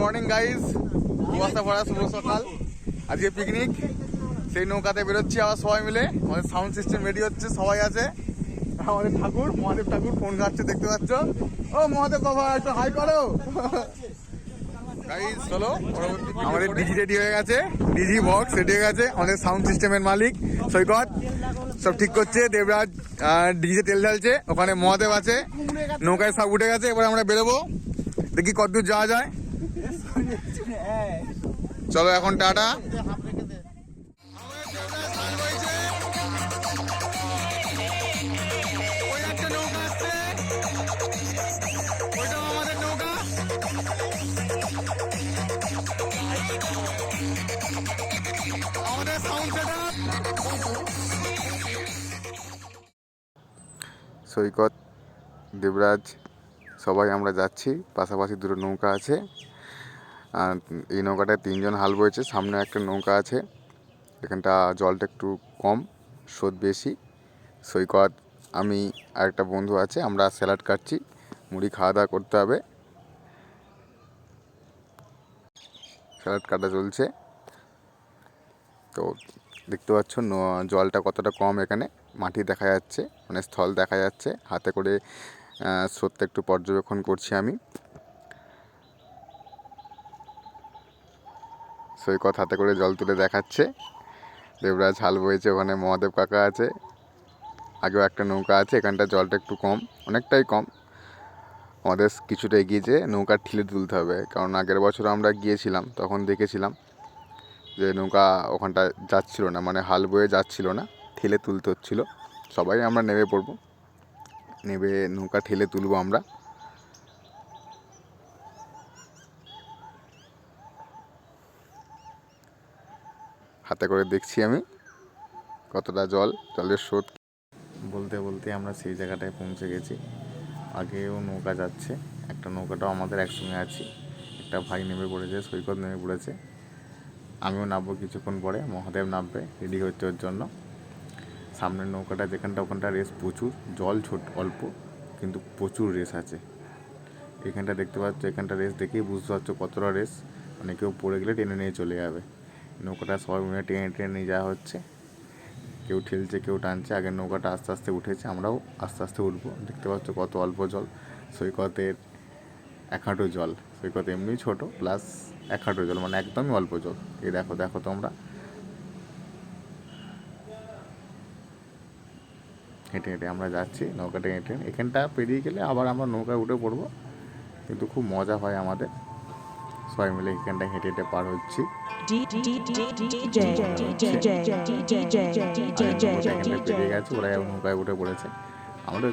Morning guys, কুয়াশা ভরা শুভ সকাল। আজকে পিকনিক, সেই নৌকাতে বেরোচ্ছি আবার সবাই মিলে। আমাদের সাউন্ড সিস্টেম রেডি হচ্ছে, সবাই আছে। আমাদের ঠাকুর, মহাদেব ঠাকুর ফোন ঘাটছে, দেখতে পাচ্ছ। ও মহাদেব বাবা, একটু হাই করো গাইজ। চলো, আমাদের ডিজি রেডি হয়ে গেছে, ডিজি বক্স রেডি হয়ে গেছে। আমাদের সাউন্ড সিস্টেমের মালিক সৈকত সব ঠিক করছে, দেবরাজ ডিজে তেল ঢালছে, ওখানে মহাদেব আছে, নৌকায় সব উঠে গেছে। এবার আমরা বেরোবো, দেখি কতদূর যাওয়া যায়। চলো এখন টাটা। সৈকত, দেবরাজ সবাই আমরা যাচ্ছি। পাশাপাশি দুটো নৌকা আছে, আর এই নৌকাটায় 3 জন হাল বইছে। সামনে একটা নৌকা আছে, এখানটা জলটা একটু কম, স্রোত বেশি। সৈকত, আমি আর একটা বন্ধু আছে, আমরা স্যালাড কাটছি, মুড়ি খাওয়া দাওয়া করতে হবে। স্যালাড কাটা চলছে। তো দেখতে পাচ্ছ জলটা কতটা কম, এখানে মাটি দেখা যাচ্ছে, মানে স্থল দেখা যাচ্ছে। হাতে করে স্রোতটা একটু পর্যবেক্ষণ করছি আমি। সৈকত হাতে করে জল তুলে দেখাচ্ছে, দেবরাজ হাল বইছে, ওখানে মহাদেব কাকা আছে, আগেও একটা নৌকা আছে। এখানটা জলটা একটু কম, অনেকটাই কম। আমাদের কিছুটা এগিয়েছে, নৌকা ঠিলে তুলতে হবে, কারণ আগের বছর আমরা গিয়েছিলাম, তখন দেখেছিলাম যে নৌকা ওখানটা যাচ্ছিল না, মানে হাল বয়ে যাচ্ছিল না, ঠেলে তুলতে হচ্ছিলো। সবাই আমরা নেমে পড়বো, নেমে নৌকা ঠেলে তুলবো আমরা। হাতে করে দেখছি আমি কতটা জলের স্রোত। বলতে বলতে আমরা সেই জায়গাটায় পৌঁছে গেছি। আগেও নৌকা যাচ্ছে, একটা নৌকাটাও আমাদের একসঙ্গে আছি। একটা ভাই নেমে পড়েছে, সৈকত নেমে পড়েছে, আমিও নামবো কিছুক্ষণ পরে। মহাদেব নামবে, রেডি হচ্ছে ওর জন্য। সামনের নৌকাটা যেখানটা, ওখানটা রেস প্রচুর, জল ছোট অল্প, কিন্তু প্রচুর রেস আছে। এখানটা দেখতে পাচ্ছ, এখানটা রেস দেখেই বুঝতে পারছো কতটা রেস, মানে কেউ পড়ে গেলে টেনে নিয়ে চলে যাবে। নৌকাটা সবাই মিলে টেনে টেনে নিয়ে যাওয়া হচ্ছে, কেউ ঠেলছে, কেউ টানছে। আগের নৌকাটা আস্তে আস্তে উঠেছে, আমরাও আস্তে আস্তে উঠবো। দেখতে পাচ্ছ কত অল্প জল, সৈকতের 1 হাঁটু জল। সৈকত এমনি ছোটো, প্লাস 1 হাঁটু জল, মানে একদমই অল্প জল। এই দেখো দেখো তোমরা, হেঁটে হেঁটে আমরা যাচ্ছি, নৌকাটা হেঁটে। এখানটা পেরিয়ে গেলে আবার আমরা নৌকায় উঠে পড়বো, কিন্তু খুব মজা হয় আমাদের। সবাই মিলে এখানটা হেঁটে হেঁটে পার হচ্ছি। পেরিয়ে গেছে, ওরা নৌকায় উঠে পড়েছে, আমাদের